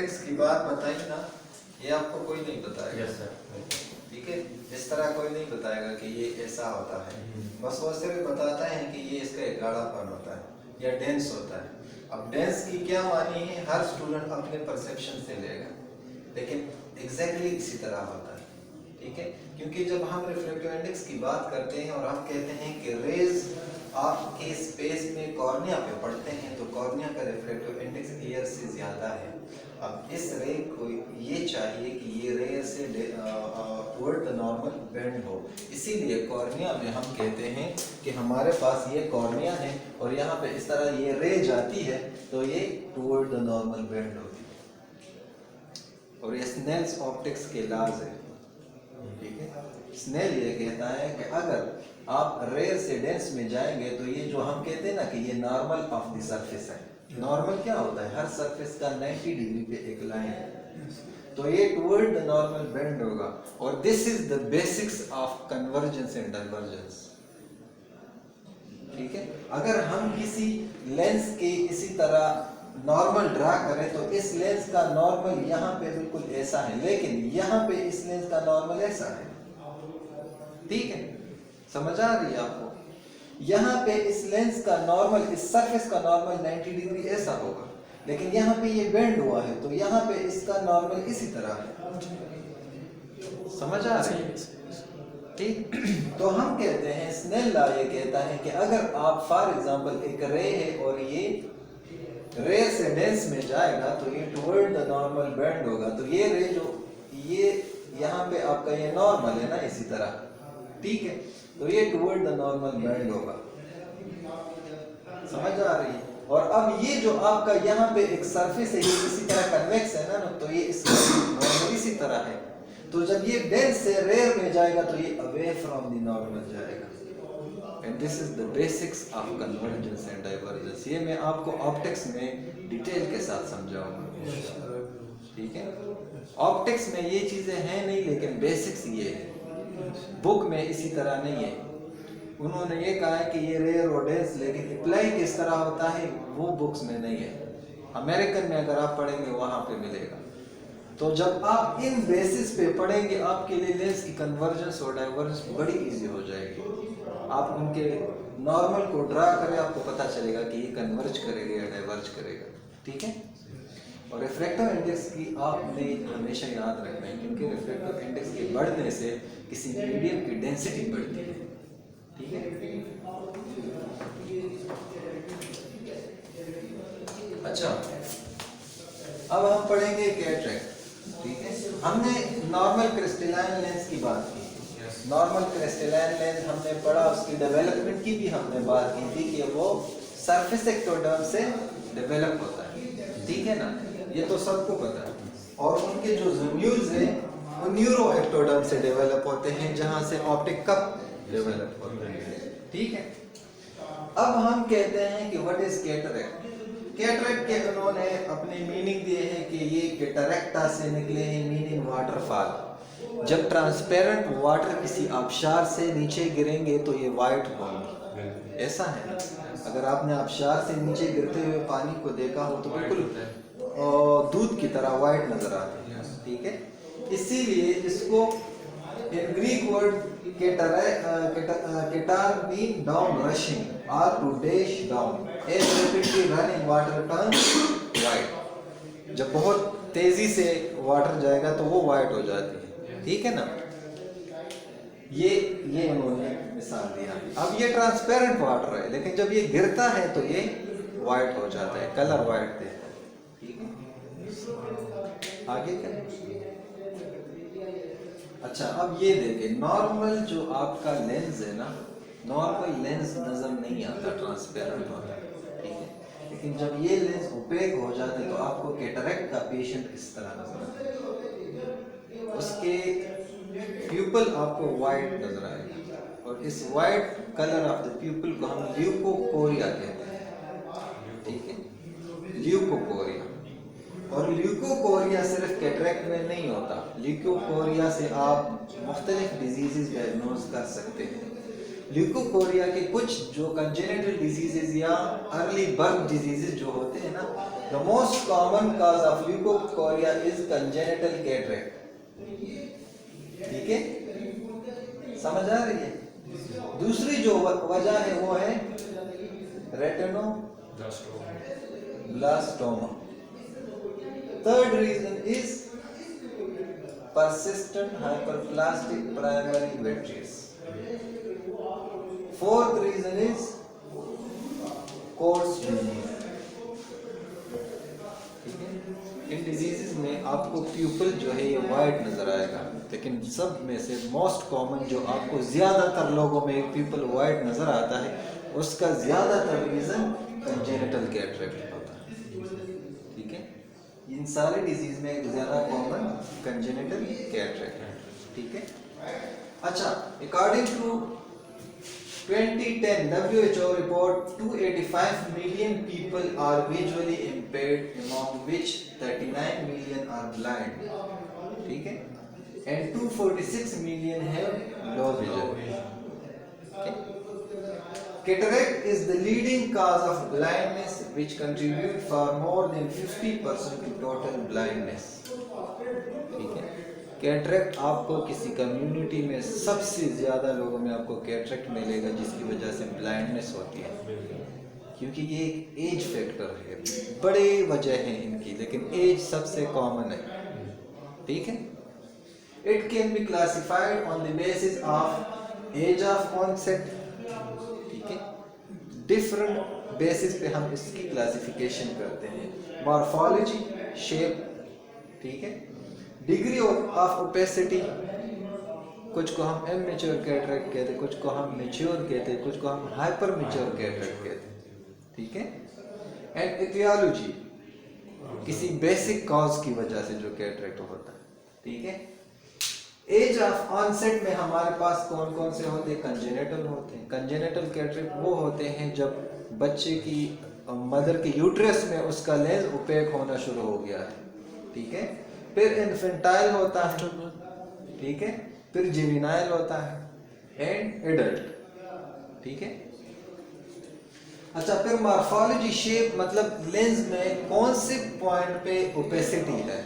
रेफ्रेक्टोइंडेक्स की बात बताई ना, ये आपको कोई नहीं बताएगा। Yes sir. ठीक है, इस तरह कोई नहीं बताएगा कि ये ऐसा होता है, बस वो सिर्फ बताता है कि ये इसका एक गाढ़ापन होता है या डेंस होता है। अब डेंस की क्या मानी है, हर स्टूडेंट अपने परसेप्शन से लेगा, लेकिन एग्जैक्टली इसी तरह होता है। ठीक है, क्योंकि जब हम रिफ्लेक्टिव इंडेक्स की बात करते हैं और हम कहते हैं कि रेज आपके स्पेस में कॉर्निया पे पड़ते हैं, तो कॉर्निया का रिफ्लेक्टिव इंडेक्स एयर से ज़्यादा है। अब इस रे को ये चाहिए कि ये रे से टुवर्ड द नॉर्मल बेंड हो, इसीलिए कॉर्निया में हम कहते हैं कि हमारे पास ये कॉर्निया है और यहाँ पे इस तरह ये रे जाती है तो ये टुवर्ड द नॉर्मल बेंड होती है। और ये स्नेल्स ऑप्टिक्स के लॉज है। ठीक है, स्नेल ये कहता है कि अगर आप रेयर से डेंस में जाएंगे तो ये जो हम कहते हैं ना कि ये नॉर्मल ऑफ द सरफेस है। नॉर्मल क्या होता है, हर सरफेस का 90 डिग्री पे एक लाइन है, तो ये टुवर्ड द नॉर्मल बेंड होगा। और this is the basics of convergence and divergence. ठीक है, अगर हम किसी लेंस के इसी तरह नॉर्मल ड्रा करें तो इस लेंस का नॉर्मल यहाँ पे बिल्कुल ऐसा है, लेकिन यहाँ पे इस लेंस का नॉर्मल ऐसा है। ठीक है, समझ आ रही है आपको? यहाँ पे इस लेंस का नॉर्मल, इस सरफेस का नॉर्मल 90 डिग्री ऐसा होगा, लेकिन यहाँ पे ये बेंड हुआ है तो यहाँ पे इसका नॉर्मल इसी तरह है। समझ आ रही है? ठीक, तो हम कहते हैं स्नेल लॉ ये कहता है कि अगर आप फॉर एग्जांपल एक रे है और ये रे से डेंस में जाएगा तो ये टुवर्ड द नॉर्मल बेंड होगा, तो ये रे जो ये यहाँ पे आपका ये नॉर्मल है ना इसी तरह, ठीक है, तो ये टुवर्ड द नॉर्मल बेंड होगा। समझ आ रही है? और अब ये जो आपका यहाँ पे एक सरफेस है ये इसी तरह कन्वेक्स है ना, तो ये इस नॉर्मल इसी तरह है, तो जब ये डेंस से रेयर में जाएगा तो ये अवे फ्रॉम द नॉर्मल जाएगा। And this is the basics of convergence and divergence. ये मैं आपको ऑप्टिक्स में डिटेल के साथ समझाऊंगा। ठीक है, ऑप्टिक्स में ये चीजें हैं नहीं, लेकिन बेसिक्स ये है, बुक में इसी तरह नहीं है। उन्होंने ये कहा है कि ये रेयर और डेंस, लेकिन अप्लाई किस तरह होता है वो बुक्स में नहीं है। अमेरिकन में अगर आप पढ़ेंगे वहां पे मिलेगा। तो जब आप इन बेसिस पे पढ़ेंगे आपके लिए लेंस की कन्वर्जेंस और डाइवर्जेंस बड़ी इजी हो जाएगी। आप उनके नॉर्मल को ड्रा करें, आपको पता चलेगा कि ये कन्वर्ज करेगा या डाइवर्ज करेगा। ठीक है, और रिफ्रैक्टिव इंडेक्स की आपने हमेशा याद रखना है, क्योंकि रिफ्रैक्टिव इंडेक्स के बढ़ने से किसी मीडियम की डेंसिटी बढ़ती है। ठीक है, अच्छा, अब हम पढ़ेंगे कैटरेक्ट। ठीक है, हमने नॉर्मल क्रिस्टलाइन लेंस की बात की। नॉर्मल क्रिस्टलाइन लेंस हमने पढ़ा, उसकी डेवलपमेंट की भी हमने बात की थी कि वो सरफेस एक्टोडर्म से डेवलप होता है। ठीक है ना, ये तो सबको पता है। और उनके जो ज़म्यूल्स हैं वो न्यूरो एक्टोडर्म से डेवलप होते हैं, जहां से ऑप्टिक कप डेवलप होते हैं। ठीक है, अब हम कहते हैं कि व्हाट इज कैटरेक्ट। कैटरेक्ट के उन्होंने अपने मीनिंग दिए हैं कि ये कैटरेक्टा से निकले हैं, मीनिंग वाटरफॉल। जब ट्रांसपेरेंट वाटर किसी आबशार से नीचे गिरेंगे तो ये वाइट होंगे, ऐसा है। अगर आपने आबशार से नीचे गिरते हुए पानी को देखा हो तो बिल्कुल दूध की तरह वाइट नजर आते हैं। ठीक है, इसीलिए इसको ग्रीक वर्ड केटार मीन डाउन रशिंग और to dash down as rapidly running water turns white. जब बहुत तेजी से वाटर जाएगा तो वो वाइट हो जाती है। ठीक है ना, ये उन्होंने मिसाल दिया। अब ये ट्रांसपेरेंट वाटर है, लेकिन जब ये गिरता है तो ये वाइट हो जाता है, कलर वाइट देता है। ठीक है, आगे क्या? अच्छा, अब ये देखें, नॉर्मल जो आपका लेंस है ना, नॉर्मल लेंस नजर नहीं आता, ट्रांसपेरेंट होता है। ठीक है, लेकिन जब ये लेंस ओपेक हो जाते हैं तो आपको कैटरेक्ट का पेशेंट इस तरह नजर आता है। उसके प्यूपल आपको वाइट नजर आएगा, और इस white colour of the pupal को हम ल्यूकोकोरिया कहते हैं। ठीक है, ल्यूकोकोरिया। और ल्यूकोकोरिया सिर्फ कैटरेक्ट में नहीं होता, ल्यूकोकोरिया से आप मुख्तलिफ डिजीजेस डायग्नोज कर सकते हैं। ल्यूकोकोरिया के कुछ जो कंजेनिटल डिजीजेज या अर्ली बर्थ डिजीजेज जो होते हैं ना, the most common cause of leukocoria is congenital cataract. ठीक है, समझ आ रही है? दूसरी जो वजह है वो है retinoblastoma. Third reason is persistent hyperplastic primary vitreous. Fourth reason is Coats disease. ठीक है, इन डिजीजेस में आपको प्यूपल जो है ये वाइट नजर आएगा, लेकिन सब में से मोस्ट कॉमन जो आपको ज्यादातर लोगों में प्यूपल वाइट नजर आता है, उसका ज्यादातर रीजन कंजेनिटल कैटरेक्ट होता है। ठीक है, इन सारे डिजीज में एक ज्यादा कॉमन कंजेनिटल कैटरेक्ट है। ठीक है, अच्छा, according to 2010 WHO report 285 million people are visually impaired, among which 39 million are blind. ठीक है, and 246 million have low vision. Okay. Cataract is the leading cause of blindness, which contribute for more than 50% to total blindness. ठीक है, cataract आपको किसी community में सबसे ज्यादा लोगों में आपको कैटरेक्ट मिलेगा, जिसकी वजह से ब्लाइंडनेस होती है, क्योंकि ये एक एज फैक्टर है। बड़े वजह हैं इनकी, लेकिन एज सबसे कॉमन है। ठीक है, it can be classified on the basis of age of onset. ठीक है, डिफरेंट बेसिस पे हम इसकी क्लासिफिकेशन करते हैं। मॉर्फोलॉजी, शेप, ठीक है, डिग्री ऑफ ओपेसिटी, कुछ को हम इमेच्योर कैटरेक्ट कहते हैं, कुछ को हम मैच्योर कहते हैं, कुछ को हम हाइपर मैच्योर कैटरेक्ट कहते हैं। ठीक है, एंड एथियोलॉजी, किसी बेसिक कॉज की वजह से जो कैटरेक्ट होता है। ठीक है, एज ऑफ ऑनसेट में हमारे पास कौन कौन से होते हैं? कंजेनिटल होते हैं। कंजेनिटल कैटरेक्ट वो होते हैं जब बच्चे की मदर के यूट्रस में उसका लेंस ओपेक होना शुरू हो गया है। ठीक है, फिर इन्फेंटाइल होता है, ठीक है, फिर जुवेनाइल होता है, एंड एडल्ट। ठीक है, अच्छा, फिर मॉर्फोलॉजी, शेप मतलब लेंस में कौन से पॉइंट पे ओपेसिटी है।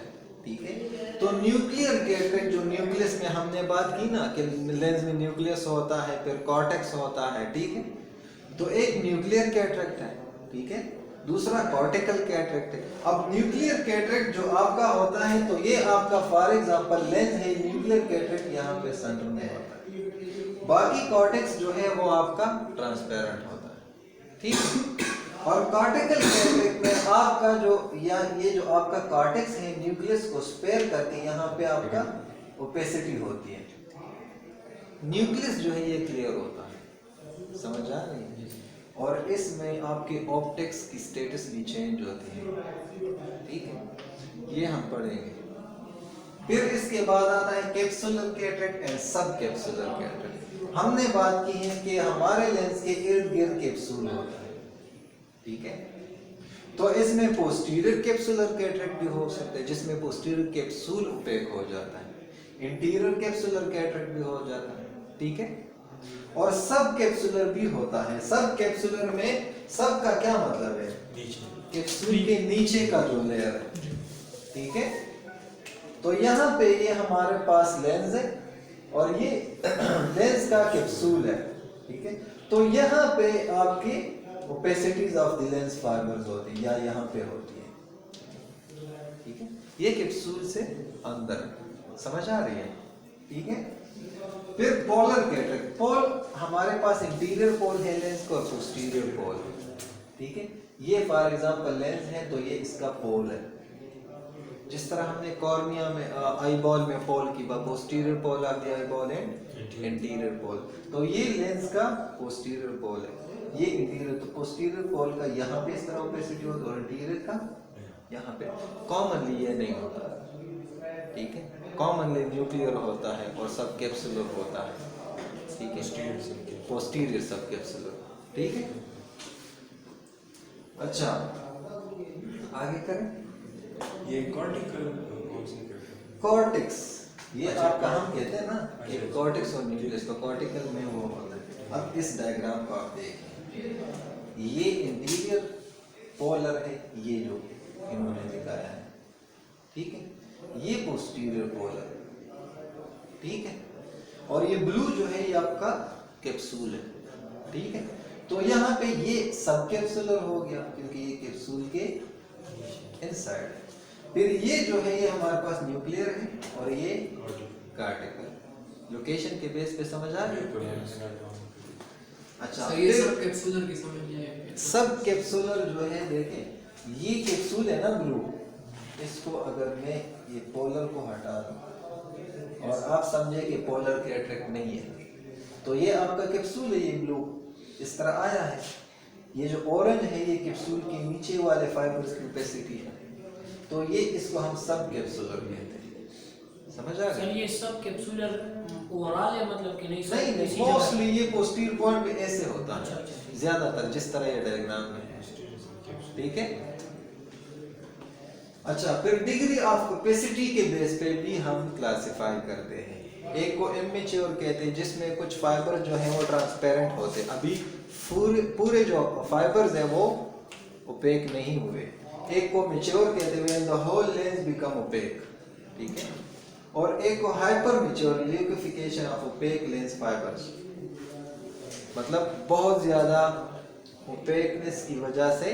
ठीक है, तो न्यूक्लियर कैटरेक्ट, जो न्यूक्लियस में हमने बात की ना कि लेंस में न्यूक्लियस होता है, फिर कॉर्टेक्स होता है। ठीक है, तो एक न्यूक्लियर कैटरेक्ट है। ठीक है, दूसरा कॉर्टिकल कैटरेक्ट है। अब न्यूक्लियर कैटरेक्ट जो आपका होता है, तो ये आपका फॉर एग्जांपल लेंस है, न्यूक्लियर कैटरेक्ट यहाँ पे सेंटर में होता है। बाकी कॉर्टेक्स जो है वो आपका ट्रांसपेरेंट होता है। ठीक है, और कॉर्टिकल कैटरेक्ट में आपका जो ये जो आपका कॉर्टेक्स है, न्यूक्लियस को स्पेयर करके यहाँ पे आपका ओपेसिटी होती है। न्यूक्लियस जो है ये क्लियर होता है। समझ आ रही है? और इसमें आपके ऑप्टिक्स की स्टेटस भी चेंज होती है। ठीक है, ये हम पढ़ेंगे। फिर इसके बाद आता है कैप्सुलर कैटरेक्ट एंड सब कैप्सुलर कैटरेक्ट। हमने बात की है कि हमारे लेंस के इर्द गिर्द कैप्सूल होता है। ठीक है, तो इसमें पोस्टीरियर कैप्सुलर कैटरेक्ट भी हो सकता है, जिसमें पोस्टीरियर कैप्सूल ओपेक हो जाता है। इंटीरियर कैप्सुलर कैटरेक्ट भी हो जाता है। ठीक है, और सब कैप्सुलर भी होता है। सब कैप्सुलर में सब का क्या मतलब है? कैप्सूल के नीचे का जो लेयर है। ठीक है, तो यहाँ पे ये हमारे पास लेंस है और ये लेंस का कैप्सूल है। ठीक है, तो यहाँ पे आपकी opacities of the lens fibres होती है या यहाँ पे होती है। ठीक है, ये कैप्सूल से अंदर, समझ आ रही है? ठीक है, फिर पोलर कैटरेक्ट। पोल हमारे पास इंटीरियर पोल है लेंस का और पोस्टीरियर पोल है। ठीक है, ये फॉर एग्जांपल लेंस है तो ये इसका पोल है। जिस तरह हमने कॉर्निया में आई बॉल में पोल की बात, posterior pole of the eye ball and interior pole, तो ये लेंस का पोस्टीरियर पोल है, ये इंटीरियर। तो पोस्टीरियर पोल का यहाँ पे इस तरह ओपेसिटी होती है और इंटीरियर का यहाँ पे। कॉमनली ये नहीं होता। ठीक है, कॉमनली न्यूक्लियर होता है और सब कैप्सुलर होता है। ठीक है, पोस्टीरियर सब कैप्सुलर। ठीक है, अच्छा आगे करें। ये कॉर्टिकल कॉर्टेक्स, ये आपका हम कहते हैं ना कि कॉर्टेक्स और न्यूक्लियस, तो कॉर्टिकल में वो होता है। अब इस डायग्राम को आप देखें, ये इंटीरियर पोलर है, ये जो इन्होंने दिखाया है, ठीक है, ये पोस्टीरियर पोलर, ठीक है, और ये ब्लू जो है ये आपका कैप्सूल है, ठीक है। तो यहाँ पे ये सब कैप्सूलर हो गया क्योंकि ये कैप्सूल के इनसाइड है। फिर ये जो है ये हमारे पास न्यूक्लियर है और ये कार्टिकल। लोकेशन के बेस पे समझ आ गई? अच्छा, सर ये सब कैप्सूलर की समझ लिए। सब कैप्सूलर जो है देखें, ये कैप्सूल है ना ब्लू, इसको अगर मैं ये पोलर को हटा दूं और आप समझे कि पोलर कैटरेक्ट नहीं है, तो ये आपका कैप्सूल है, ये ब्लू इस तरह आया है। ये जो ऑरेंज है ये कैप्सूल के नीचे वाले फाइबर्स की ओपेसिटी है, तो ये इसको हम सब कैप्सूलर कहते हैं। समझ आ सर गया? ये सब कैप्सूलर ओवरऑल है मतलब कि नहीं? नहीं नहीं, मोस्टली ये पोस्टीरियर पॉइंट पे ऐसे होता अच्छा, है अच्छा। ज्यादातर, जिस तरह ये डायग्राम में है, ठीक है। अच्छा, फिर डिग्री ऑफ ओपेसिटी के बेस पे भी हम क्लासिफाई करते हैं। एक को इमेच्योर कहते हैं जिसमें कुछ फाइबर जो है वो ट्रांसपेरेंट होते हैं, अभी पूरे जो फाइबर्स हैं वो ओपेक नहीं हुए। एक को मैच्योर कहते हैं when the whole lens become opaque, ठीक है, और एक को hyper mature liquefaction of opaque lens fibres, मतलब बहुत ज्यादा ओपेकनेस की वजह से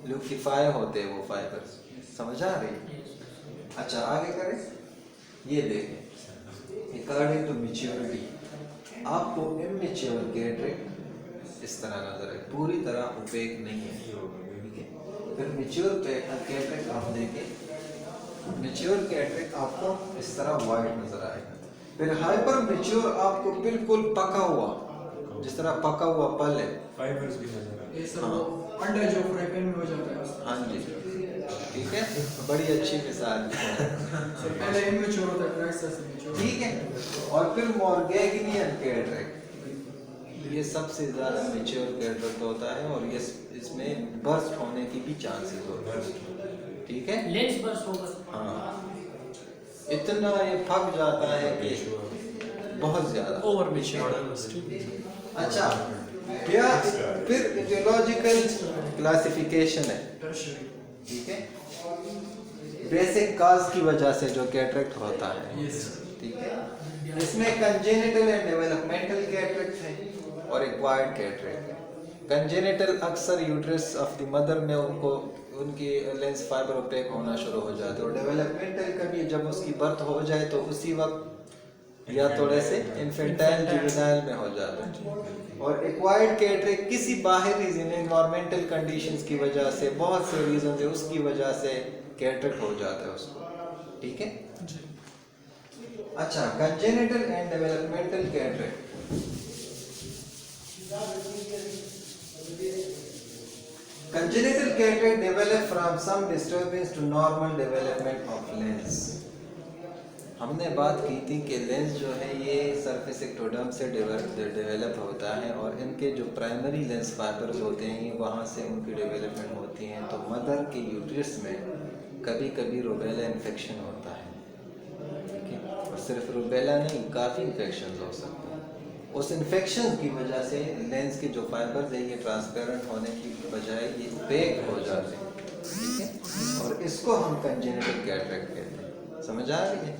ल्यूकिफाई होते हैं वो फाइबर्स। समझ आ रही? अच्छा, आगे करें। ये देखें, अकॉर्डिंग टू मैच्योरिटी आपको इमेच्योर कैटरेक्ट इस तरह नजर आए, पूरी तरह ओपेक नहीं है, ठीक है। फिर मैच्योर कैटरेक्ट आप देखें, मैच्योर कैटरेक्ट आपको इस तरह वाइट नजर आएगा। फिर हाइपर मैच्योर आपको बिल्कुल पका हुआ, जिस तरह पका हुआ पल है, फाइबर्स भी नजर आ ये सब वो अंडा जो फ्राई पैन में हो जाता है। हाँ जी, ठीक है, बड़ी अच्छी मिसाल है। सर पहले इमेच्योर होता है, क्राइसिस इमेच्योर, ठीक है। और फिर मॉर्गेगिनियन कैटरेक्ट, ये सबसे ज्यादा मैच्योर कैटरेक्ट होता है और ये इसमें बर्स्ट होने की भी चांसेस होते हैं, ठीक है। लेंस बर्स्ट होगा। हाँ, इतना ये पक जाता है कि बहुत ज्यादा ओवर मैच्योर। अच्छा, क्या फिर इटियोलॉजिकल क्लासिफिकेशन है, टर्शियरी। ठीक है, बेसिक काज की वजह से जो कैटरेक्ट होता है, यस ठीक है। इसमें कंजेनिटल एंड डेवलपमेंटल कैटरेक्ट है और एक्वायर्ड कैटरेक्ट है। कंजेनिटल अक्सर यूट्रस ऑफ द मदर में उनकी लेंस फाइबर ओपेक होना शुरू हो जाते हैं, और डेवलपमेंटल का भी जब उसकी बर्थ हो जाए तो उसी वक्त या थोड़े से इन्फेंटाइल जुवेनाइल में हो जाता है। और एक्वायर्ड कैटरेक्ट किसी बाहरी रीजन, एनवायरमेंटल कंडीशंस की वजह से, बहुत से रीजन है उसकी वजह से कैटरेक्ट हो जाता है उसको, ठीक है। अच्छा, congenital and developmental cataract, congenital cataract develop from some disturbance to normal development of lens। हमने बात की थी कि लेंस जो है ये सरफेस एक्टोडर्म से डेवलप होता है और इनके जो प्राइमरी लेंस फाइबर्स होते हैं ये वहाँ से उनकी डेवलपमेंट होती हैं। तो मदर के यूट्रस में कभी कभी रूबेला इन्फेक्शन होता है, ठीक है, और सिर्फ रूबेला नहीं, काफ़ी इन्फेक्शन हो सकते हैं। उस इन्फेक्शन की वजह से लेंस के जो फाइबर्स है ये ट्रांसपेरेंट होने की बजाय ये ओपेक हो जाते हैं, ठीक है, और इसको हम कंजेनिटल कैटरेक्ट कहते हैं। समझ आ रही है?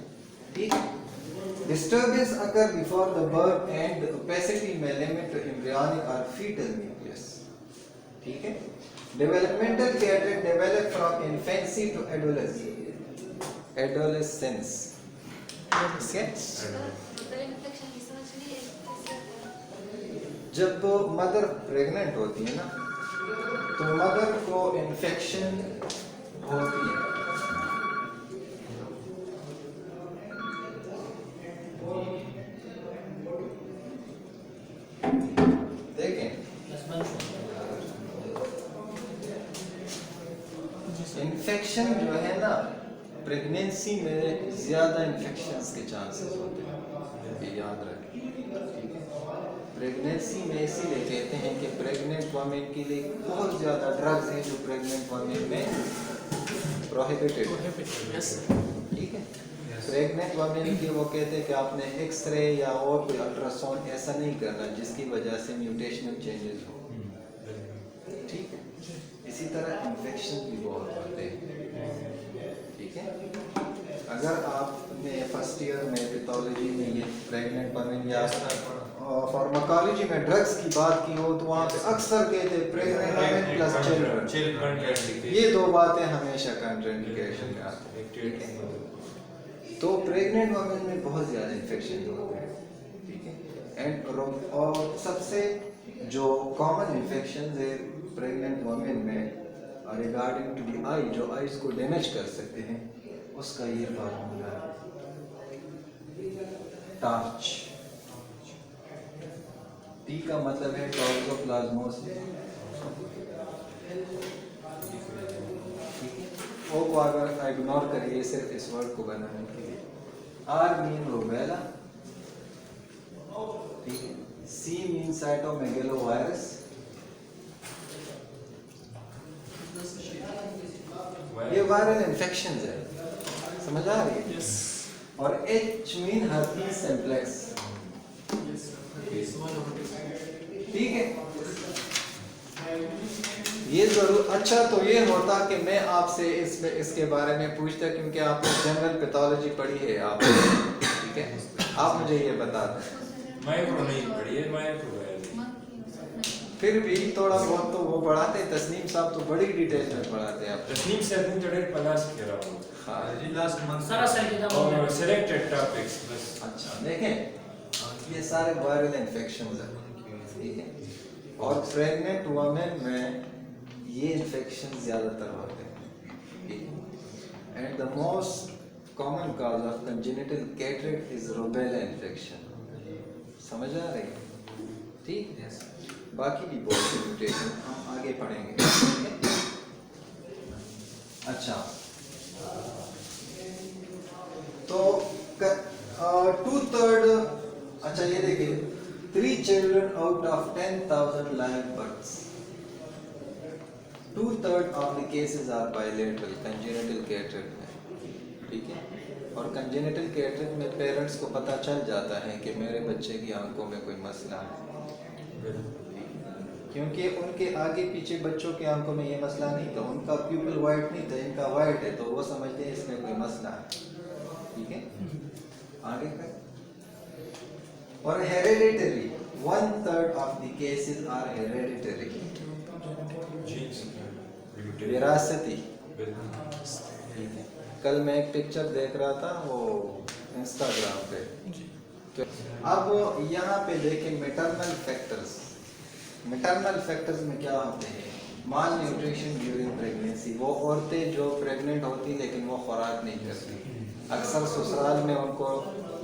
ठीक है। Disturbance occur before the birth and opacity में लिमिट टू एम्ब्रियोनिक और फीटल न्यूक्लियस, ठीक है। Developmental cataract develop from infancy to adolescence, ठीक है। जब मदर प्रेग्नेंट होती है ना तो मदर को इन्फेक्शन होती है, देखें इन्फेक्शन जो है ना प्रेगनेंसी में ज्यादा इन्फेक्शंस के चांसेस होते हैं, ये याद रखें, ठीक है। प्रेगनेंसी में इसीलिए कहते हैं कि प्रेग्नेंट वमेन के लिए बहुत ज़्यादा ड्रग्स हैं जो प्रेग्नेंट वमेन में प्रोहिबिटेड है, ठीक है। प्रेग्नेंट वमेन की वो कहते हैं कि आपने एक्सरे या और कोई अल्ट्रासाउंड ऐसा नहीं करना जिसकी वजह से म्यूटेशनल चेंजेस हो, ठीक है। इसी तरह इन्फेक्शन भी बहुत होते हैं, ठीक है। अगर आपने फर्स्ट ईयर में पैथोलॉजी में ये प्रेग्नेंट वमेन या फार्माकोलॉजी में ड्रग्स की बात की हो तो वहाँ पे अक्सर कहते हैं प्रेग्नेंट वमेन प्लस चिल्ड्रन, ये दो बातें हमेशा कंट्राइंडिकेशन में आती हैं, ठीक है। तो प्रेग्नेंट वमेन में बहुत ज़्यादा इन्फेक्शन होते हैं, ठीक है। और सबसे जो कॉमन इन्फेक्शन है प्रेग्नेंट वमेन में रिगार्डिंग टू दी आई, जो आइज को डैमेज कर सकते हैं, उसका ये फार्मूला है टार्च। टी का मतलब है टॉक्सोप्लाज्मोसिस, ओ को अगर इग्नोर करिए सिर्फ इस वर्ड को बनाने के लिए। आर मीन रूबेला, ठीक है। सी मीन साइटोमेगेलोवायरस, ये वायरल इन्फेक्शन है, समझ आ रही है। और एच मीन हर्पीस सिम्प्लेक्स, ठीक है। ये जरूर अच्छा तो ये होता कि मैं आपसे इसके बारे में पूछता, क्योंकि आपने जनरल पैथोलॉजी पढ़ी है आप, ठीक है। आप मुझे ये बता दें। माइक्रो नहीं पढ़ी है, माइक्रो है। फिर भी थोड़ा बहुत तो वो पढ़ाते हैं, तस्नीम साहब तो बड़ी डिटेल में पढ़ाते हैं आप। तस्नीम से अपनी थोड़े पलाश कह रहा हूँ। हाँ जी लास्ट मंथ सरासर किताबों और में सिलेक्टेड टॉपिक्स बस। अच्छा देखें, ये सारे वायरल इन्फेक्शंस हैं, ठीक है। और प्रेग्नेंट वुमेन में ये इन्फेक्शन ज़्यादातर होते हैं, ठीक है। And the most common cause of congenital cataract is rubella infection, समझ आ रही है, ठीक है। बाकी भी बहुत सी म्यूटेशन हम आगे पढ़ेंगे, ठीक है। अच्छा तो 2/3, अच्छा ये देखिए 3 children out of 10,000 live births, 2/3 of the cases are bilateral congenital cataract में, ठीक है। और congenital cataract में पेरेंट्स को पता चल जाता है कि मेरे बच्चे की आंखों में कोई मसला है, क्योंकि उनके आगे पीछे बच्चों के आंखों में ये मसला नहीं था, उनका प्यूपिल वाइट नहीं था, इनका वाइट है, तो वो समझते हैं इसमें कोई मसला है, ठीक है। आगे कर। और hereditary, 1/3 of the cases are hereditary, विरासती, ठीक है। कल मैं एक पिक्चर देख रहा था वो इंस्टाग्राम पे, तो अब यहाँ पे देखें मैटरनल फैक्टर्स। मैटरनल फैक्टर्स में क्या होते हैं? माल न्यूट्रिशन ड्यूरिंग प्रेगनेंसी, वो औरतें जो प्रेग्नेंट होती लेकिन वो खुराक नहीं करती, अक्सर ससुराल में उनको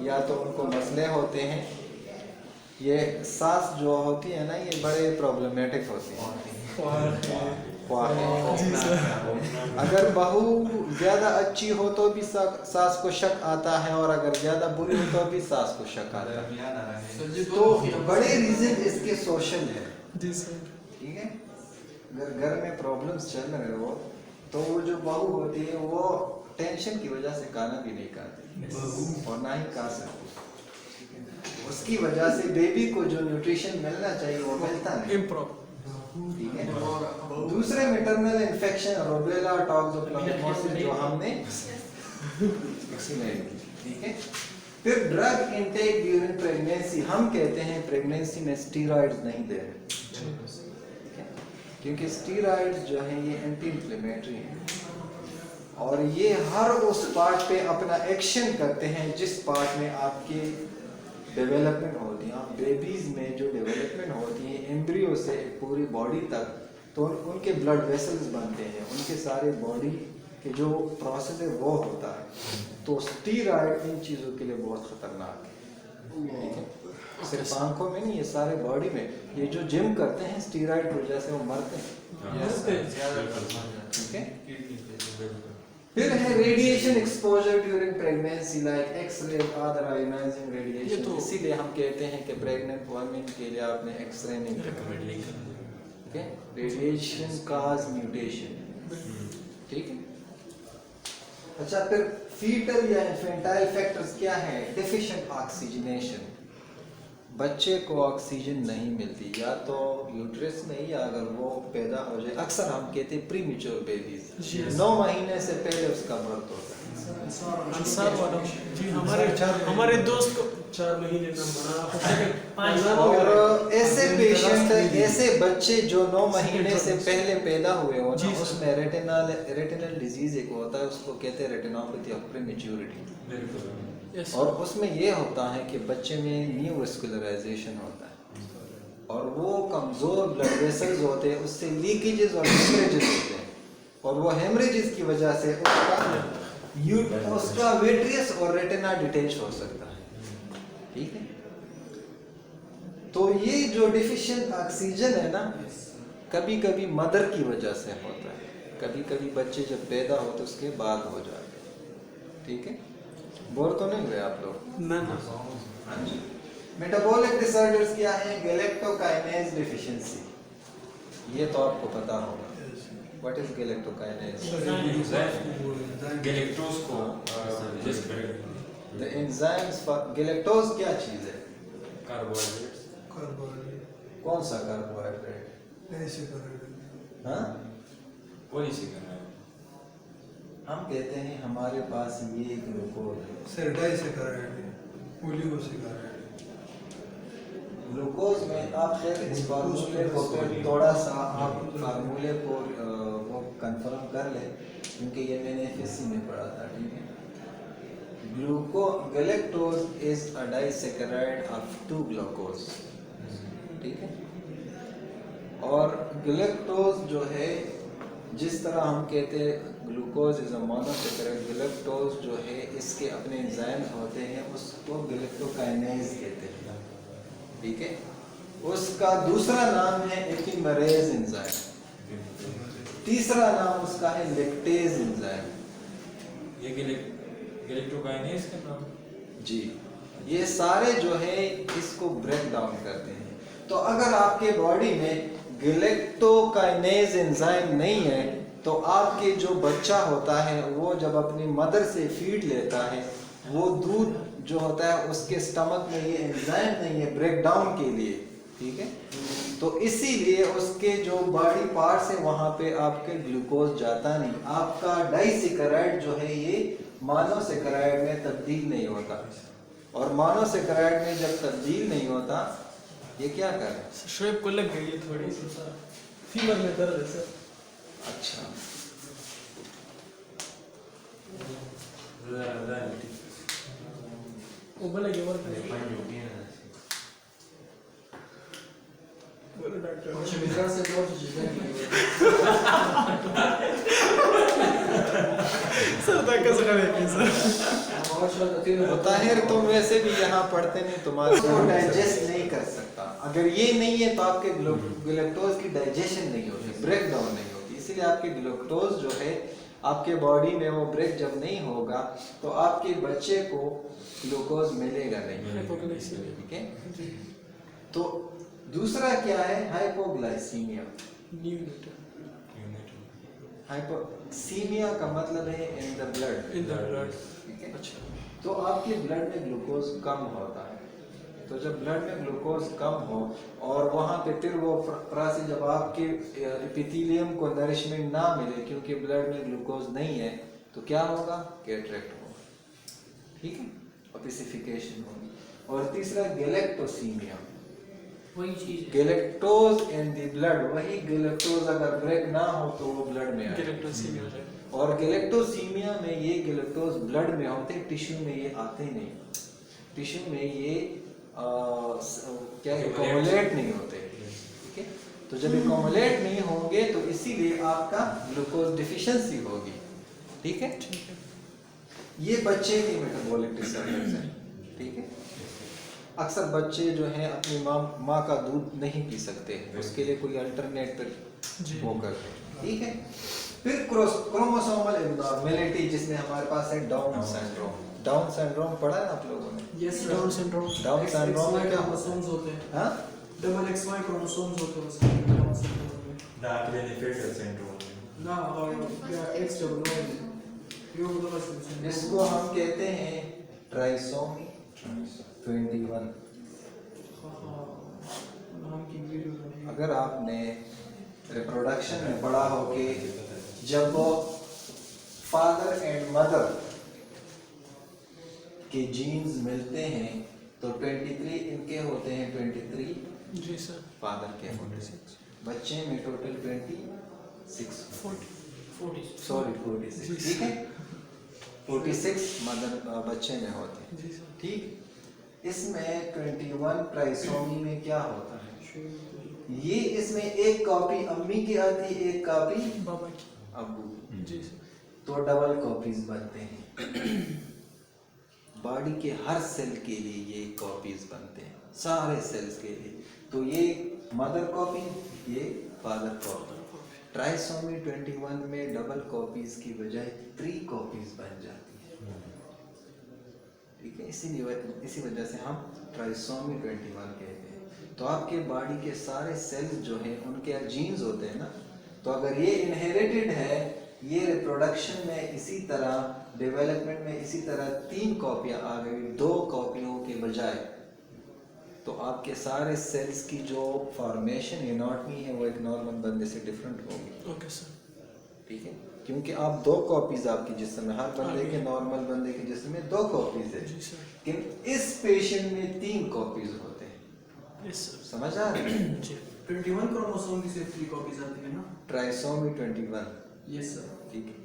या तो उनको मसले होते हैं, ये सास जो होती है ना ये बड़े प्रॉब्लमेटिक होती हैं। अगर बहू ज़्यादा अच्छी हो तो भी सास को शक आता है, और अगर ज़्यादा बुरी हो तो भी सास को शक आता है। तो बड़े रीजन इसके सोशल है, ठीक है। अगर घर में प्रॉब्लम्स चल रहे हो तो वो जो बहू होती है वो टेंशन की वजह से खाना भी नहीं खाती और ना ही खा सकती, उसकी वजह से बेबी को जो न्यूट्रिशन मिलना चाहिए वो मिलता नहीं, ठीक है। दूसरे मैटरनल इन्फेक्शन रूबेला, टॉक्सोप्लाज्मोसिस जो हमने ठीक है। फिर ड्रग इनटेक ड्यूरिंग प्रेगनेंसी, हम कहते हैं प्रेगनेंसी में स्टीरॉइड्स नहीं दे रहे, क्योंकि स्टीरॉइड्स जो है ये एंटी इंफ्लेमेटरी हैं और ये हर उस पार्ट पे अपना एक्शन करते हैं जिस पार्ट में आपकी डेवलपमेंट होती है। आप बेबीज में जो डेवलपमेंट होती है एम्ब्रियो से पूरी बॉडी तक, तो उनके ब्लड वेसल्स बनते हैं, उनके सारे बॉडी के जो प्रोसेस है वो होता है। तो स्टीरॉइड इन चीज़ों के लिए बहुत खतरनाक है, ठीक है। सिर्फ आंखों में नहीं, ये सारे बॉडी में, ये जो जिम करते हैं स्टीरॉइड की वजह से वो मरते हैं, ठीक है। फिर है radiation exposure during pregnancy like x ray other ionizing radiation, इसीलिए हम कहते हैं कि प्रेग्नेंट वुमेन के लिए आपने एक्सरे नहीं करना, ठीक है। रेडिएशन काज म्यूटेशन, ठीक है। अच्छा, फिर फीटल या इन्फेंटाइल फैक्टर्स क्या है? डेफिशिएंट ऑक्सीजनेशन, बच्चे को ऑक्सीजन नहीं मिलती, या तो यूट्रस में, या अगर वो पैदा हो जाए, अक्सर हम कहते हैं प्री मैच्योर बेबीज, 9 महीने से पहले उसका बर्थ होता है। अंसार वाला जी, हमारे दोस्त को 4 महीने का मना। और ऐसे पेशेंट, ऐसे बच्चे जो 9 महीने से पहले पैदा हुए हो ना, उसमें रेटिनल डिजीज एक होता है, उसको कहते हैं रेटिनोपैथी ऑफ प्रीमेच्योरिटी। बिल्कुल। और उसमें ये होता है कि बच्चे में न्यूरोस्कुलराइजेशन होता है और वो कमज़ोर ब्लड वेसल्स होते हैं, उससे लीकेजेस और हेमरेजेस होते हैं, और वो हेमरेजेस की वजह से उसका वेट्रियस और रेटिना डिटेच हो सकता है। ठीक है, तो ये जो डिफिशिएंट ऑक्सीजन है ना, कभी कभी मदर की वजह से होता है, कभी कभी बच्चे जब पैदा होते उसके बाद हो जाते हैं। ठीक है, बोर तो नहीं हुए आप लोग? ना ना। हाँ जी। मेटाबॉलिक डिसऑर्डर्स क्या है? गैलेक्टोकाइनेज डिफिशिएंसी, ये तो आपको पता होगा। What is galactokinase? गैलेक्टोज को digest करेगा। द एंजाइम्स फॉर गैलेक्टोज क्या चीज है? कार्बोहाइड्रेट्स। कौन सा कार्बोहाइड्रेट? हाँ, वही से करना है। हम कहते हैं हमारे पास ये ग्लूकोज है, ग्लूकोज में आप फिर इस फार्मूले को फिर थोड़ा सा आप फार्मूले को वो कंफर्म कर ले, क्योंकि ये मैंने एफएससी में पढ़ा था। ठीक है, galactose is a disaccharide of 2 glucose. ठीक है, और गैलेक्टोज जो है, जिस तरह हम कहते हैं glucose is a monosaccharide, galactose जो है इसके अपने एंजाइम्स होते हैं, उसको गैलेक्टोकाइनेज कहते हैं। ठीक है, उसका दूसरा नाम है एपिमरेज एंजाइम, तीसरा नाम उसका है लैक्टेज एंजाइम। ये गैलेक्टोकाइनेज का नाम जी, ये सारे जो है इसको ब्रेक डाउन करते हैं। तो अगर आपके बॉडी में गैलेक्टोकाइनेज एंजाइम नहीं है, तो आपके जो बच्चा होता है वो जब अपनी मदर से फीड लेता है, वो दूध जो होता है उसके स्टमक में ये एंजाइम नहीं है ब्रेक डाउन के लिए। ठीक है, तो इसीलिए उसके जो बॉडी पार्ट्स है वहां पे आपके ग्लूकोज जाता नहीं, आपका डाइसैकेराइड जो है ये मोनोसैकेराइड में तब्दील नहीं होता, और मोनोसैकेराइड में जब तब्दील नहीं होता, ये क्या कर रहे हैं? शोएब को लग गई है थोड़ी सी फीवर में दर्द है सर। अच्छा, वो बोला कि वर्क बोलो डॉक्टर। Очень прекрасно творчество. सर तक का सर है सर। ताहिर तुम वैसे भी यहाँ पढ़ते नहीं, तुम्हारे को डाइजेस्ट नहीं कर सकता। अगर ये नहीं है तो आपके ग्लूकोज की डाइजेशन नहीं होती, ब्रेक डाउन नहीं होती, इसीलिए आपके ग्लूकोज जो है आपके बॉडी में वो ब्रेक जब नहीं होगा तो आपके बच्चे को ग्लूकोज मिलेगा नहीं। ठीक है, तो दूसरा क्या है? हाइपोग्लाइसीमिया। हाइपोक्सीमिया का मतलब है इन द ब्लड। ठीक है, अच्छा, तो आपके ब्लड में ग्लूकोज कम होता है, तो जब ब्लड में ग्लूकोज कम हो और वहाँ पे फिर वो प्रासी जब आपके एपिथेलियम को नरिशमेंट ना मिले क्योंकि ब्लड में ग्लूकोज नहीं है, तो क्या होगा? कैटरेक्ट होगा। ठीक है, ओसिफिकेशन होगी। और तीसरा गैलेक्टोसीमिया, वही चीज है। गैलेक्टोज इन द ब्लड, वही गैलेक्टोज अगर ब्रेक ना हो तो वो ब्लड में आएगा। गैलेक्टोसीमिया हो जाए। और गैलेक्टोसीमिया में ये गैलेक्टोज ब्लड में होते हैं, टिश्यू में ये आते ही नहीं, टिश्यू में ये क्या एक्युमुलेट नहीं होते। ठीक है, तो जब एक्युमुलेट नहीं होंगे तो इसीलिए आपका ग्लूकोज डिफिशिएंसी होगी। ठीक है, ये बच्चे की मेटाबॉलिक डिसऑर्डर्स हैं। ठीक है, अक्सर बच्चे जो हैं अपनी माँ का दूध नहीं पी सकते, उसके लिए कोई अल्टरनेट वो करते हैं। ठीक है, फिर क्रोमोसोमल एब्नॉर्मेलिटी जिसमें हमारे पास है डाउन सिंड्रोम। डाउन सिंड्रोम पढ़ा है आप लोगों ने? Yes, down syndrome. Down syndrome में क्या क्रोमोसोम्स होते हैं। हाँ, डबल XY क्रोमोसोम्स होते हैं उसमें डाउन सिंड्रोम में। Dark beneficial syndrome. ना, और या X double Y Eu vou dar uma solução. इसको हम कहते हैं ट्राइसोमी 21। हम की वीडियो बनी। अगर आपने रिप्रोडक्शन में पढ़ा हो कि जब फादर एंड मदर के जीन्स मिलते हैं तो 23 इनके होते हैं, 23 जी सर। फादर के होते हैं। बच्चे में टोटल 26 सॉरी 46, ठीक है। 46 मदर बच्चे में होते हैं, जी सर। ठीक। इसमें 21 ट्राइसोमी में क्या होता है, ये इसमें एक कॉपी अम्मी की आती है, एक कॉपी बाबा की। अब्बू, जी सर। तो डबल कॉपीज बनते हैं। बॉडी के हर सेल के लिए ये कॉपीज बनते हैं, सारे सेल्स के लिए। तो ये मदर कॉपी, ये फादर कॉपी। ट्राइसोमी 21 में डबल कॉपीज की बजाय 3 कॉपीज बन जाती है, ठीक है। इसी वजह से हम ट्राइसोमी 21 कहते हैं। तो आपके बॉडी के सारे सेल्स जो हैं उनके जीन्स होते हैं ना, तो अगर ये इनहेरिटेड है, ये रिप्रोडक्शन में इसी तरह, डेवलपमेंट में इसी तरह 3 कॉपियां आ गई 2 कॉपियों के बजाय, तो आपके सारे सेल्स की जो फॉर्मेशन एनाटॉमी है वो एक नॉर्मल बंदे से डिफरेंट होगी। ओके सर, ठीक है, क्योंकि आप 2 कॉपीज आपके जिस्म में, हर बंदे के, नॉर्मल बंदे के जिस्म में 2 कॉपीज है, जी सर। लेकिन इस पेशेंट में 3 कॉपीज होते हैं। Yes sir. समझ आ रही है? जी। 21 क्रोमोसोम की सिर्फ 3 कॉपीज आती है ना? Trisomy 21, yes sir. ठीक है।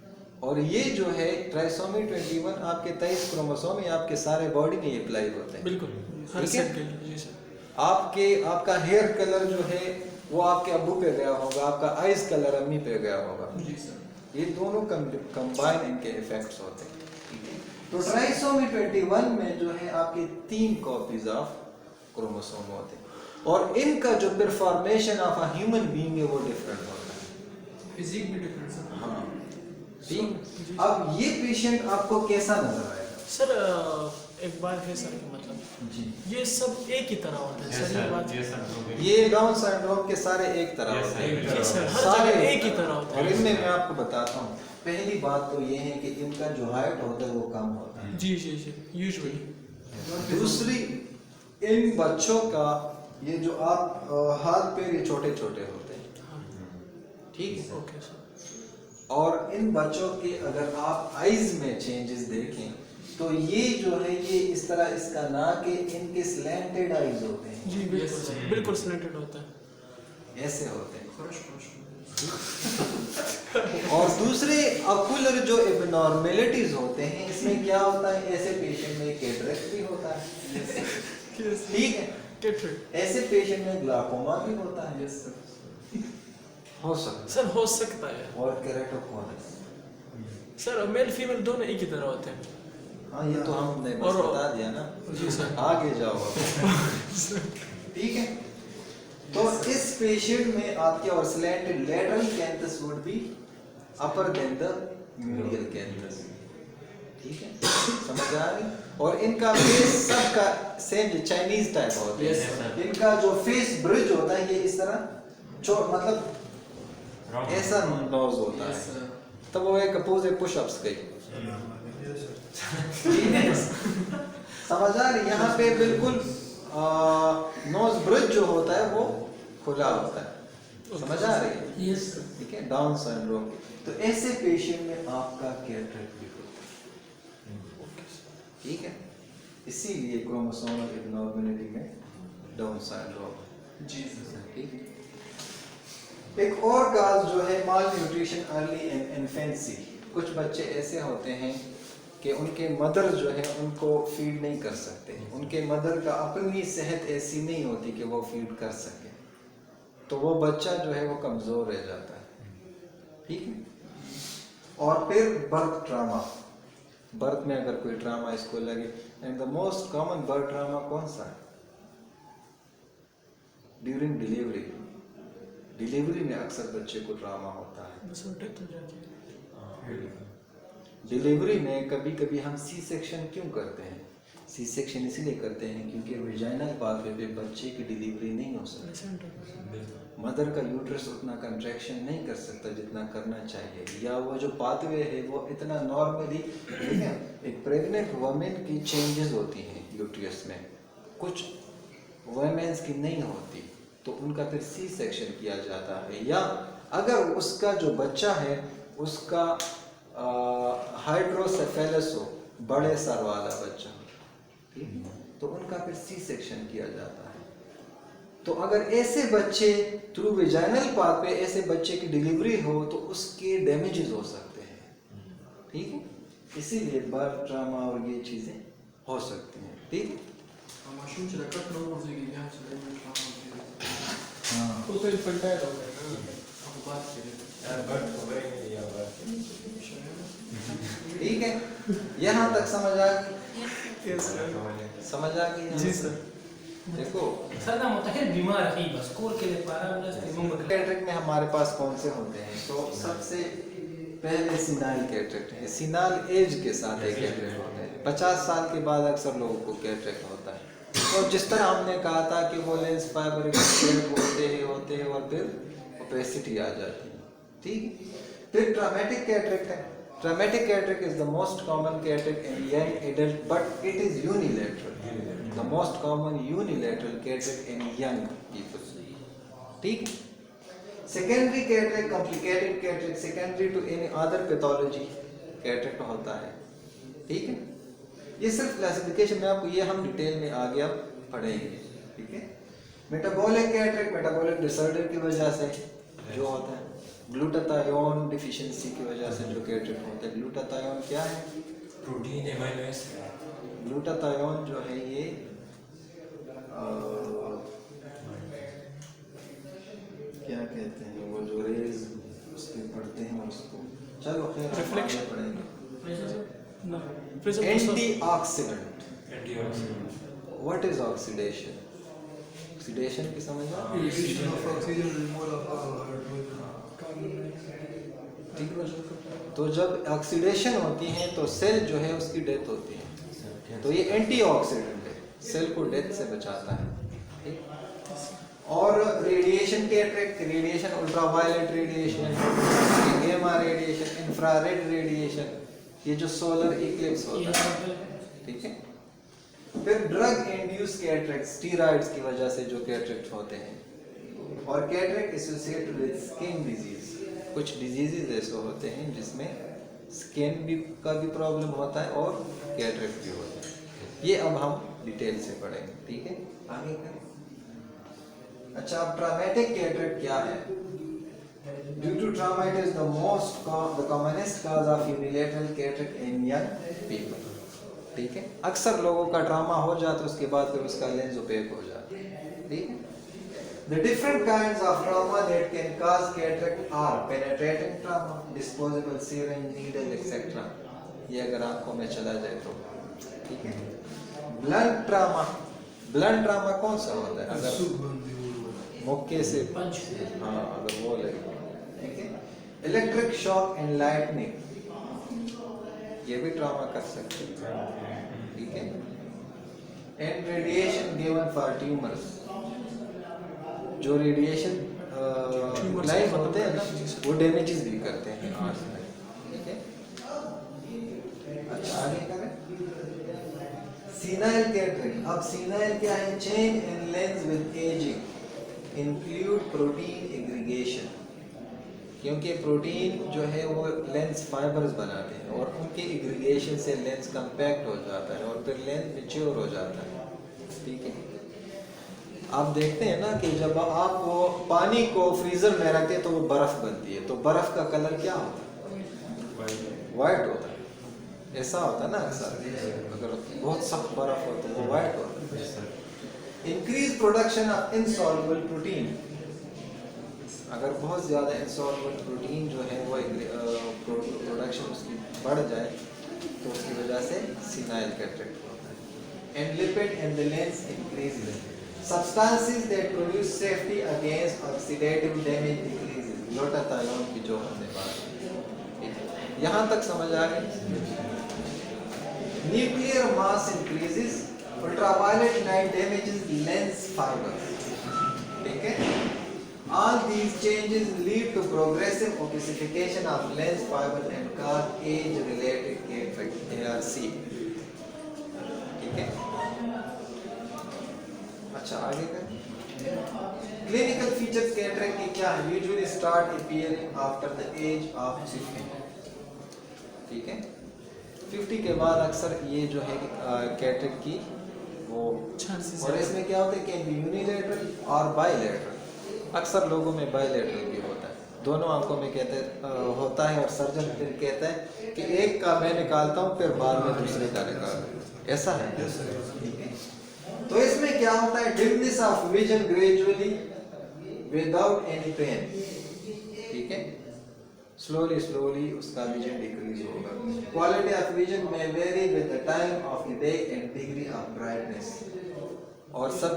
और ये जो है ट्राइसोमी 21 आपके 23 क्रोमोसोम है, आपके सारे बॉडी में अप्लाई होते हैं। बिल्कुल हर ठीक है? सेल के लिए। जी सर। आपका हेयर कलर जो है वो आपके अब्बू पे गया होगा, आपका आइज कलर अम्मी पे गया होगा। जी सर। ये दोनों कंबाइन इनके इफेक्ट्स होते हैं, ठीक है। तो ट्राइसोमी 21 में जो है आपके 3 कॉपीज ऑफ क्रोमोसोम होते हैं, और इनका जो परफॉर्मेशन ऑफ अ ह्यूमन बीइंग है वो डिफरेंट होता है। फिजिक भी डिफरेंट सर। हाँ, जी। ठीक। अब ये पेशेंट आपको कैसा नजर आएगा? सर एक बात है सर कि मतलब जी, ये सब एक ही तरह होते हैं सर, ये बात। ये डाउन सिंड्रोम के सारे एक तरह होते हैं, जी सर, हर सारे जगह एक ही तरह होते और हैं। इनमें मैं आपको बताता हूँ। पहली बात तो ये है कि इनका जो हाइट होता है वो कम होता है। जी जी जी, यूजुअली। दूसरी, इन बच्चों का ये जो आप हाथ पैर ये छोटे छोटे होते हैं, ठीक है। Okay sir. और इन बच्चों के अगर आप आईज में चेंजेस देखें तो ये जो है ये इस तरह, इसका नाक है, इनके स्लैंटेड आईज होते हैं। जी बिल्कुल सर, बिल्कुल स्लैंटेड होता है। ऐसे होते हैं। खरश खरश। और दूसरे अकुलर जो एबनॉर्मेलिटीज होते हैं, इसमें क्या होता है, ऐसे पेशेंट में कैटरेक्ट भी होता है, ठीक है। कैटरेक्ट ऐसे पेशेंट में ग्लाकोमा भी होता है, यस सर। हो सकता सर हो सकता है। है। और केराटोकॉनस, सर मेल फीमेल दोनों एक ही तरह होते हैं। हाँ ये तो हमने बस और- बता दिया ना। जी सर। आगे जाओ आप। ठीक है। तो इस पेशेंट में आपके और slanted lateral canthus would be upper than the medial canthus, ठीक है। समझ आ रही? और इनका फेस सबका सेम चाइनीज टाइप होता है। Yes, sir. इनका जो फेस ब्रिज होता है ये इस तरह मतलब ऐसा नोज होता यस है। सर। तब वो एक अपोज पुशअप्स गई, ठीक है। समझ आ रही? यहाँ पे बिल्कुल नोज ब्रिज जो होता है वो खुला होता है। समझ आ रही है? Yes sir. ठीक है, डाउन सिंड्रोम। तो ऐसे पेशेंट में आपका कैटरेक्ट भी होता है, ठीक है। इसीलिए क्रोमोसोमल एबनॉर्मलिटी में डाउन सिंड्रोम, जी सर। ठीक है। एक और काज जो है माल न्यूट्रिशन अर्ली इन्फेंसी। कुछ बच्चे ऐसे होते हैं कि उनके मदर जो है उनको फीड नहीं कर सकते, उनके मदर का अपनी सेहत ऐसी नहीं होती कि वो फीड कर सके, तो वो बच्चा जो है वो कमज़ोर रह जाता है, ठीक है। और फिर बर्थ ट्रामा, बर्थ में अगर कोई ट्रामा इसको लगे, and the most common birth trauma कौन सा है? During delivery. डिलीवरी में अक्सर बच्चे को ट्रामा होता है। बस वो डेथ हो जाती है। डिलीवरी में कभी कभी हम सी सेक्शन क्यों करते हैं? सी सेक्शन इसलिए करते हैं क्योंकि विजाइनल पाथवे पे बच्चे की डिलीवरी नहीं हो सकती, मदर का यूट्रस उतना कंट्रैक्शन नहीं कर सकता जितना करना चाहिए, या वो जो पाथवे है वो इतना नॉर्मली, ठीक है, एक प्रेग्नेंट वुमेन की चेंजेस होती हैं यूट्रस में, कुछ वुमेन्स की नहीं होती, तो उनका फिर सी सेक्शन किया जाता है। या अगर उसका जो बच्चा है उसका हाइड्रोसेफेलस हो, बड़े सर वाला बच्चा, ठीक है, तो उनका फिर सी सेक्शन किया जाता है। तो अगर ऐसे बच्चे थ्रू विजाइनल पाथ पे ऐसे बच्चे की डिलीवरी हो तो उसके डैमेजेस हो सकते हैं, ठीक है, इसीलिए बर्थ ट्रामा और ये चीज़ें हो सकती हैं, ठीक है। माशूम चला कट नो हो जाएगी यहाँ से मैं काम हाँ, तो फिर फंटाइल हो गया ना। अब बात करें बट खबर ही नहीं है बात। ठीक है, यहाँ तक समझ आ गई, यस सर। समझ आ गई जी सर। देखो सदा मुतहिद बीमार ही बस कोर के लिए पारा बस मुंबई कैटरेक्ट में हमारे पास कौन से होते हैं, तो सबसे पहले सिनाइल कैटरेक्ट है, सिनाइल एज के साथ एक कैटरेक्ट होता है, 50 साल के बाद अक्सर लोगों को कैटरेक्ट होता है। तो जिस तरह हमने कहा था कि वो लेंस फाइबर होते हैं और फिर ओपेसिटी आ जाती है, ठीक। फिर ट्रॉमेटिक कैटरेक्ट है, traumatic cataract is the most common cataract in young adult but it is unilateral, the most common unilateral cataract in young people, ठीक। secondary cataract, complicated cataract, secondary to any other pathology cataract होता है, ठीक है। ये सिर्फ classification में आपको, ये हम डिटेल में आगे आप पढ़ेंगे, ठीक है। मेटाबॉलिक कैटरेक्ट, मेटाबॉलिक डिसऑर्डर की वजह से जो होता है, ग्लूटाथायोन डिफिशिएंसी की वजह से जो कैटरेक्ट होता है। ग्लूटाथायोन क्या है? Protein amino acid. ग्लूटाथायोन जो है ये क्या कहते हैं, वो जो रेज उस पे पढ़ते हैं उसको, चलो खैर Reflection. पढ़ेंगे। ना antioxidant, antioxidant. What is oxidation? Oxidation की समझ आ रही है? Oxidation of oxygen removal of ठीक है। तो जब ऑक्सीडेशन होती है तो सेल जो है उसकी डेथ होती है, तो ये एंटीऑक्सीडेंट है, सेल को डेथ से बचाता है, ठीक। और radiation cataract, radiation ultraviolet radiation, gamma radiation, infrared radiation, ये जो सोलर इक्लिप्स होता है, ठीक है। फिर ड्रग इंड्यूस कैटरेक्ट, स्टीरॉइड्स की वजह से जो कैटरेक्ट होते हैं, और cataract associated with skin disease, कुछ डिजीजेस ऐसे होते हैं जिसमें स्किन भी का भी प्रॉब्लम होता है और कैटरेक्ट भी होता है, ये अब हम डिटेल से पढ़ेंगे, ठीक है। आगे करें। अच्छा, अब ट्रॉमेटिक कैटरेक्ट क्या है? Due to trauma it is the commonest cause of unilateral cataract in young people, ठीक है। अक्सर लोगों का ट्रॉमा हो जाता है उसके बाद फिर उसका लेंस ओपेक हो जाता है, ठीक है। The different kinds of trauma that can cause cataract are penetrating trauma, disposable syringe, needle, etc. ये अगर आंखों में चला जाए तो, ठीक है। Blunt trauma, blunt trauma कौन सा होता है? अगर मौके से, हाँ, अगर वो लगे, ठीक है। Electric shock and lightning, ये भी ट्रॉमा कर सकते हैं, ठीक है। And radiation given for tumors, जो रेडिएशन लाइव होते हैं ना वो डैमेजेस भी करते हैं आंख में, ठीक है। अच्छा, आगे करें। सीनाइल कैटरेक्ट, अब सीनाइल क्या है? Change in lens with ageing, include protein aggregation, क्योंकि प्रोटीन जो है वो लेंस फाइबर्स बनाते हैं और उनके एग्रीगेशन से लेंस कंपैक्ट हो जाता है और फिर लेंस मैच्योर हो जाता है, ठीक है। आप देखते हैं ना कि जब आप वो पानी को फ्रीजर में रखते हैं तो वो बर्फ बनती है, तो बर्फ का कलर क्या होता है? वाइट होता है, ऐसा होता है ना अक्सर, अगर बहुत सख्त बर्फ हो तो वो वाइट होता है। Increase production of insoluble protein, अगर बहुत ज़्यादा इनसॉल्युबल प्रोटीन जो है वो प्रोडक्शन उसकी बढ़ जाए तो उसकी वजह से सीनाइल कैटरेक्ट होता है। And lipid in the lens increase, substances that produce safety against oxidative damage decreases, glutathione की जो हमने बात की, यहाँ तक समझ आ गई? Nuclear mass increases, ultraviolet light damages lens fiber. ठीक है? All these changes lead to progressive opacification of lens fiber and cause age-related cataract (ARC). ठीक है? अच्छा आगे का क्लिनिकल फीचर्स कैटरेक्ट के क्या है? Usually start appearing after the age of 50। ठीक है, 50 के बाद अक्सर ये जो है कैटरेक्ट की वो और इसमें क्या होता है, कैन बी यूनिलेटरल और बायलेटरल। अक्सर लोगों में बायलेटरल भी होता है, दोनों आंखों में होता है और सर्जन फिर कहता है कि एक का मैं निकालता हूँ फिर बाद में दूसरे का निकालता, ऐसा है। तो इसमें क्या होता है, dimness of vision gradually without any pain. ठीक है, स्लोली स्लोली उसका विजन डिक्रीज होगा। क्वालिटी ऑफ विजन में vary with the time of the day and degree of brightness. और सब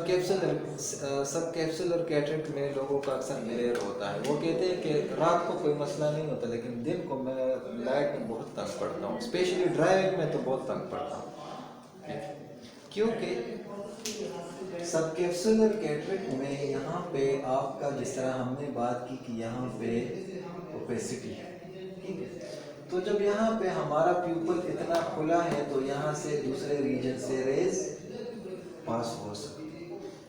कैप्सुलर कैटरेक्ट में लोगों का अक्सर ग्लेयर होता है। वो कहते हैं कि रात को कोई मसला नहीं होता, लेकिन दिन को मैं लाइट में बहुत तंग पड़ता हूँ, स्पेशली ड्राइविंग में तो बहुत तंग पड़ता हूँ, क्योंकि सब कैप्सुलर कैटरेक्ट में यहाँ पे आपका जिस तरह हमने बात की कि यहाँ पे ओपेसिटी है, ठीक है। तो जब यहाँ पे हमारा प्यूपल इतना खुला है तो यहाँ से दूसरे रीजन से रेज पास हो सकती।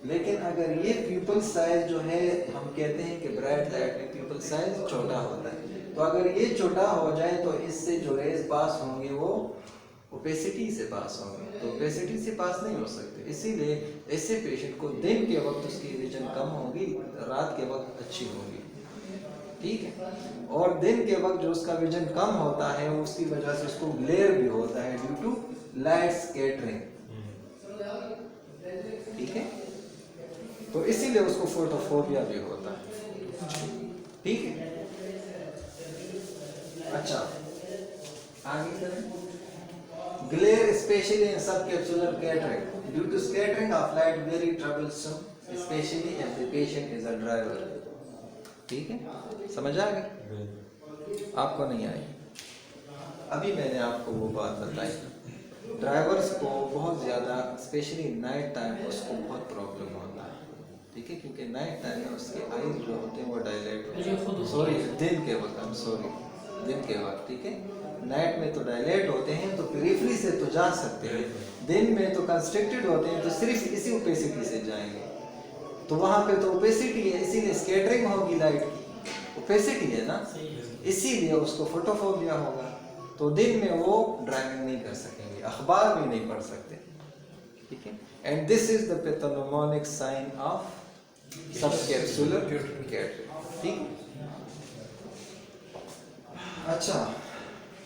लेकिन अगर ये प्यूपल साइज जो है, हम कहते हैं कि ब्राइट लाइट में प्यूपल साइज छोटा होता है, तो अगर ये छोटा हो जाए तो इससे जो रेज पास होंगे वो ओपेसिटी से पास होंगे, तो ओपेसिटी से पास नहीं हो सकते। इसीलिए ऐसे पेशेंट को दिन के वक्त उसकी विजन कम होगी, रात के वक्त अच्छी होगी, ठीक है। और दिन के वक्त जो उसका विजन कम होता है उसकी वजह से उसको ग्लेयर भी होता है ड्यू टू लाइट स्कैटरिंग, ठीक है। तो इसीलिए उसको फोटोफोबिया भी होता है, ठीक है। अच्छा आगे करें। Glare especially in subcapsular cataract due to scattering of light very troublesome, especially if the patient is a driver। ठीक है, समझ आ गई? आपको नहीं आई? अभी मैंने आपको वो बात बताई, ड्राइवर्स को बहुत ज़्यादा स्पेशली नाइट टाइम उसको बहुत प्रॉब्लम होता है, ठीक है, क्योंकि नाइट टाइम में उसके आईज जो होते हैं वो डायलेट होते हैं, सॉरी दिन के वक्त, दिन के वक्त, ठीक है। नाइट में तो डायलेट होते हैं तो पेरिफेरी से तो जा सकते हैं, दिन में तो कंस्ट्रिक्टेड होते हैं तो सिर्फ इसी ओपेसिटी से जाएंगे, तो वहाँ पे तो ओपेसिटी है, इसीलिए स्कैटरिंग होगी लाइट की, ओपेसिटी है ना, इसीलिए उसको फोटोफोबिया होगा, तो दिन में वो ड्राइविंग नहीं कर सकेंगे, अखबार भी नहीं पढ़ सकते, ठीक है। And this is the pathognomonic sign of subcapsular cataract, ठीक। अच्छा,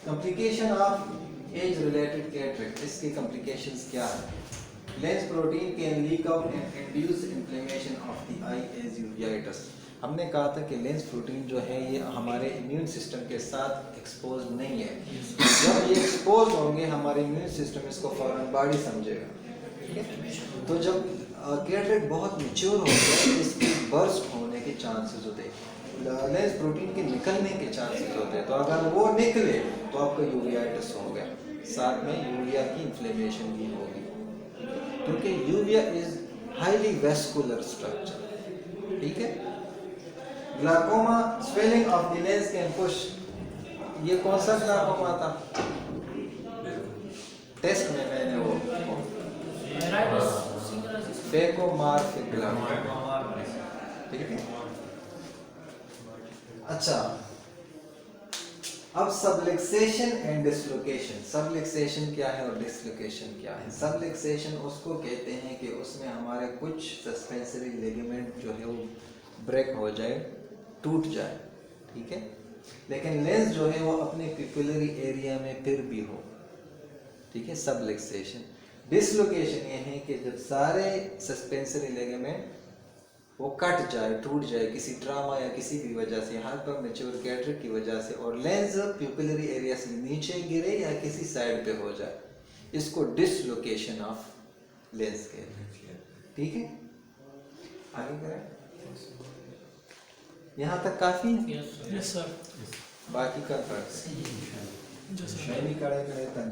complication of age related cataract, इसकी कॉम्प्लिकेशंस क्या है? Lens protein can leak out and induce inflammation of the eye as uveitis. हमने कहा था कि लेंस प्रोटीन जो है ये हमारे इम्यून सिस्टम के साथ एक्सपोज नहीं है, जब ये एक्सपोज होंगे हमारे इम्यून सिस्टम इसको फौरन बॉडी समझेगा, ठीक है। तो जब कैटरेक्ट बहुत मैच्योर हो जाए इसकी बर्स्ट होने के चांसेस होते हैं, लेंस प्रोटीन के निकलने के चांसेस होते हैं, तो अगर वो निकले तो आपका यूवियाइटिस हो गया, साथ में यूविया की इन्फ्लेमेशन भी होगी, क्योंकि uvea is highly vascular structure, ठीक है। Glaucoma swelling of the lens can push, ये कौन सा ग्लाकोमा था टेस्ट में मैंने वो फेकोमार्फिक ग्लाकोमा, ठीक है। अच्छा, अब सबलक्सेशन एंड डिसलोकेशन। सबलक्सेशन क्या है और डिसलोकेशन क्या है? सबलक्सेशन उसको कहते हैं कि उसमें हमारे कुछ सस्पेंसरी लिगामेंट जो है वो ब्रेक हो जाए, टूट जाए, ठीक है, लेकिन लेंस जो है वो अपने पिपुलरी एरिया में फिर भी हो, ठीक है, सबलक्सेशन। डिसलोकेशन ये है कि जब सारे सस्पेंसरी लिगामेंट वो कट जाए, टूट जाए किसी ट्रामा या किसी भी वजह से, हाइपर मैच्योर कैटरेक्ट की वजह से, और लेंस प्यूपिलरी एरिया से नीचे गिरे या किसी साइड पे हो जाए, इसको डिसलोकेशन ऑफ लेंस कहते हैं, ठीक है। आगे करें, यहाँ तक काफी है? Yes sir. बाकी का कर मैं नहीं करे तंग